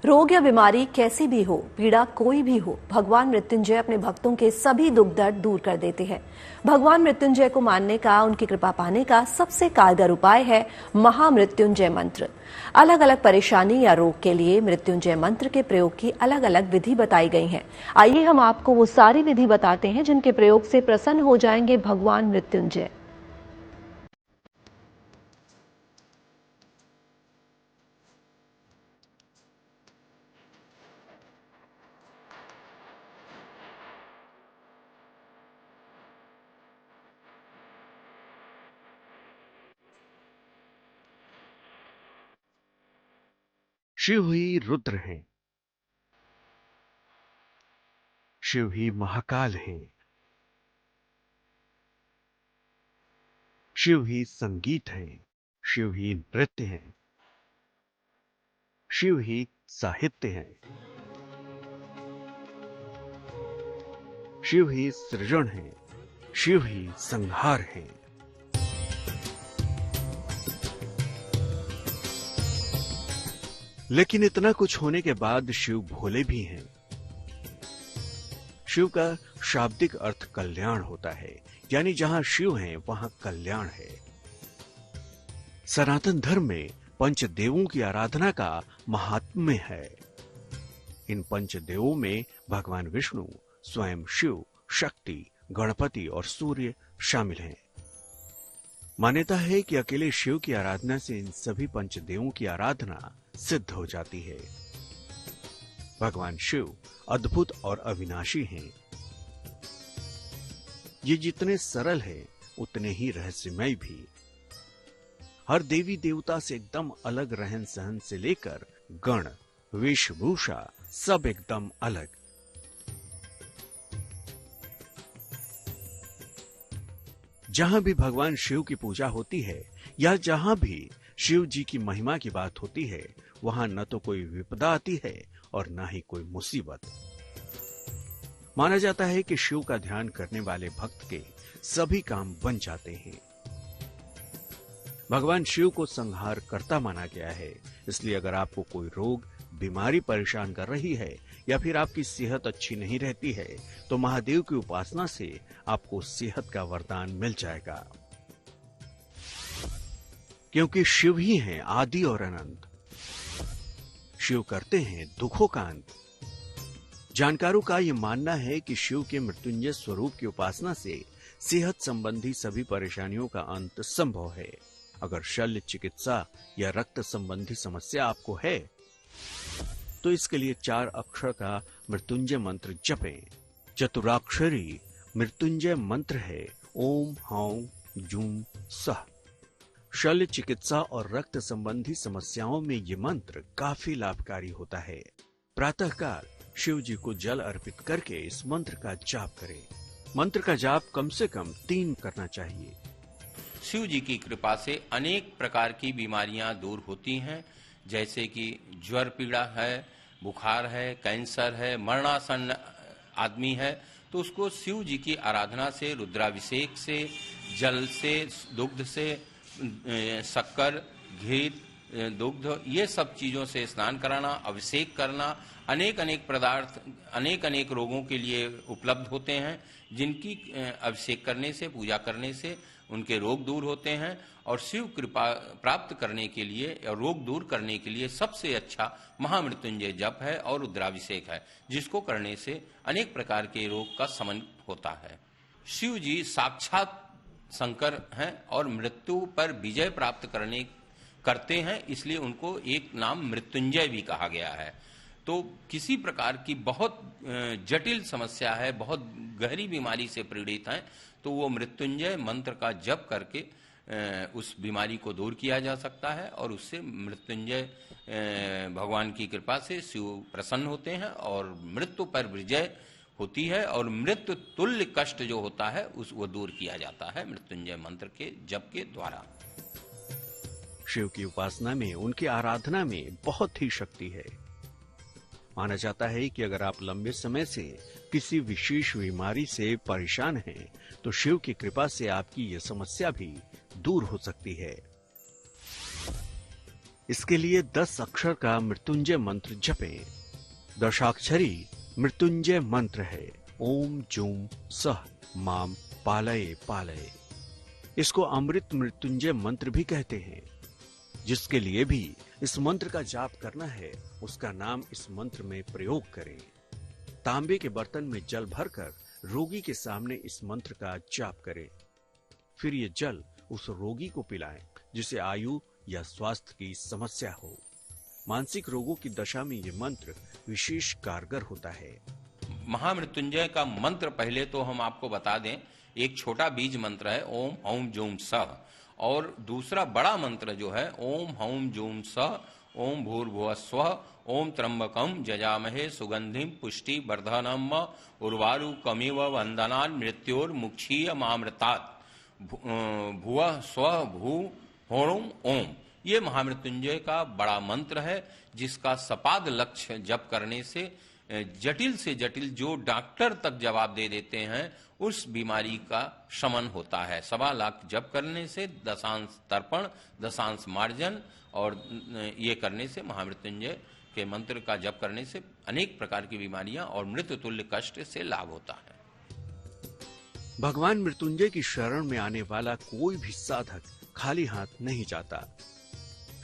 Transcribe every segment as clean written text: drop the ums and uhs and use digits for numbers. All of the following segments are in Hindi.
रोग या बीमारी कैसी भी हो, पीड़ा कोई भी हो, भगवान मृत्युंजय अपने भक्तों के सभी दुख दर्द दूर कर देते हैं। भगवान मृत्युंजय को मानने का, उनकी कृपा पाने का सबसे कारगर उपाय है महामृत्युंजय मंत्र। अलग अलग परेशानी या रोग के लिए मृत्युंजय मंत्र के प्रयोग की अलग अलग विधि बताई गई है। आइए हम आपको वो सारी विधि बताते हैं जिनके प्रयोग से प्रसन्न हो जाएंगे भगवान मृत्युंजय। शिव ही रुद्र हैं, शिव ही महाकाल हैं, शिव ही संगीत हैं, शिव ही नृत्य हैं, शिव ही साहित्य हैं, शिव ही सृजन हैं, शिव ही संहार हैं। लेकिन इतना कुछ होने के बाद शिव भोले भी हैं। शिव का शाब्दिक अर्थ कल्याण होता है, यानी जहां शिव हैं वहां कल्याण है। सनातन धर्म में पंचदेवों की आराधना का महात्म्य है। इन पंचदेवों में भगवान विष्णु, स्वयं शिव, शक्ति, गणपति और सूर्य शामिल हैं। मान्यता है कि अकेले शिव की आराधना से इन सभी पंचदेवों की आराधना सिद्ध हो जाती है। भगवान शिव अद्भुत और अविनाशी हैं। ये जितने सरल है उतने ही रहस्यमय भी। हर देवी देवता से एकदम अलग रहन सहन से लेकर गण, वेशभूषा सब एकदम अलग। जहां भी भगवान शिव की पूजा होती है या जहां भी शिव जी की महिमा की बात होती है, वहां न तो कोई विपदा आती है और न ही कोई मुसीबत। माना जाता है कि शिव का ध्यान करने वाले भक्त के सभी काम बन जाते हैं। भगवान शिव को संहार करता माना गया है, इसलिए अगर आपको कोई रोग, बीमारी परेशान कर रही है या फिर आपकी सेहत अच्छी नहीं रहती है, तो महादेव की उपासना से आपको सेहत का वरदान मिल जाएगा। क्योंकि शिव ही हैं आदि और अनंत। शिव करते हैं दुखों का अंत। जानकारों का यह मानना है कि शिव के मृत्युंजय स्वरूप की उपासना से सेहत संबंधी सभी परेशानियों का अंत संभव है। अगर शल्य चिकित्सा या रक्त संबंधी समस्या आपको है तो इसके लिए 4 अक्षर का मृत्युंजय मंत्र जपें। चतुराक्षरी मृत्युंजय मंत्र है ओम हौं जूं सह। शल्य चिकित्सा और रक्त संबंधी समस्याओं में ये मंत्र काफी लाभकारी होता है। प्रातःकाल शिव जी को जल अर्पित करके इस मंत्र का जाप करें। मंत्र का जाप कम से कम 3 करना चाहिए। शिव जी की कृपा से अनेक प्रकार की बीमारियां दूर होती हैं, जैसे कि ज्वर पीड़ा है, बुखार है, कैंसर है, मरणासन आदमी है, तो उसको शिव जी की आराधना से, रुद्राभिषेक से, जल से, दुग्ध से, शक्कर, घी, दुग्ध, ये सब चीजों से स्नान कराना, अभिषेक करना, अनेक अनेक पदार्थ अनेक अनेक रोगों के लिए उपलब्ध होते हैं, जिनकी अभिषेक करने से, पूजा करने से उनके रोग दूर होते हैं। और शिव कृपा प्राप्त करने के लिए और रोग दूर करने के लिए सबसे अच्छा महामृत्युंजय जप है और रुद्राभिषेक है, जिसको करने से अनेक प्रकार के रोग का शमन होता है। शिव जी साक्षात शंकर हैं और मृत्यु पर विजय प्राप्त करते हैं, इसलिए उनको एक नाम मृत्युंजय भी कहा गया है। तो किसी प्रकार की बहुत जटिल समस्या है, बहुत गहरी बीमारी से पीड़ित हैं, तो वो मृत्युंजय मंत्र का जप करके उस बीमारी को दूर किया जा सकता है और उससे मृत्युंजय भगवान की कृपा से शिव प्रसन्न होते हैं और मृत्यु पर विजय होती है और मृत्यु तुल्य कष्ट जो होता है वो दूर किया जाता है मृत्युंजय मंत्र के जप के द्वारा। शिव की उपासना में, उनकी आराधना में बहुत ही शक्ति है। माना जाता है कि अगर आप लंबे समय से किसी विशेष बीमारी से परेशान हैं, तो शिव की कृपा से आपकी यह समस्या भी दूर हो सकती है। इसके लिए 10 अक्षर का मृत्युंजय मंत्र जपें। दशाक्षरी मृत्युंजय मंत्र है ओम जूम सह माम पालये पालये। इसको अमृत मृत्युंजय मंत्र भी कहते हैं। जिसके लिए भी इस मंत्र का जाप करना है उसका नाम इस मंत्र में प्रयोग करें। तांबे के बर्तन में जल भरकर रोगी के सामने इस मंत्र का जाप करें। फिर ये जल उस रोगी को पिलाएं जिसे आयु या स्वास्थ्य की समस्या हो। मानसिक रोगों की दशा में ये मंत्र विशेष कारगर होता है। महामृत्युंजय का मंत्र पहले तो हम आपको बता दें, एक छोटा बीज मंत्र है ओम हौम जूम सह, और दूसरा बड़ा मंत्र जो है ओम हौम जूम सह ओम भूर्भुवः स्वः ओम त्र्यंबकम जजामहे सुगंधिम पुष्टि वर्धनम उर्वारुकमिव वंदनान् मृत्योर्मुक्षीय मामृतात् भुवः स्वः भू होम ओम। ये महामृत्युंजय का बड़ा मंत्र है जिसका सपाद लक्ष्य जप करने से जटिल से जटिल जो डॉक्टर तक जवाब दे देते हैं उस बीमारी का शमन होता है। 1.25 लाख जप करने से, दशांश तर्पण, दशांश मार्जन और ये करने से, महामृत्युंजय के मंत्र का जप करने से अनेक प्रकार की बीमारियां और मृत्यु तुल्य कष्ट से लाभ होता है। भगवान मृत्युंजय की शरण में आने वाला कोई भी साधक खाली हाथ नहीं जाता।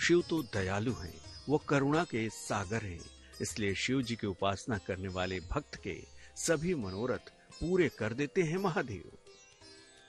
शिव तो दयालु हैं, वो करुणा के सागर हैं। इसलिए शिव जी की उपासना करने वाले भक्त के सभी मनोरथ पूरे कर देते हैं महादेव।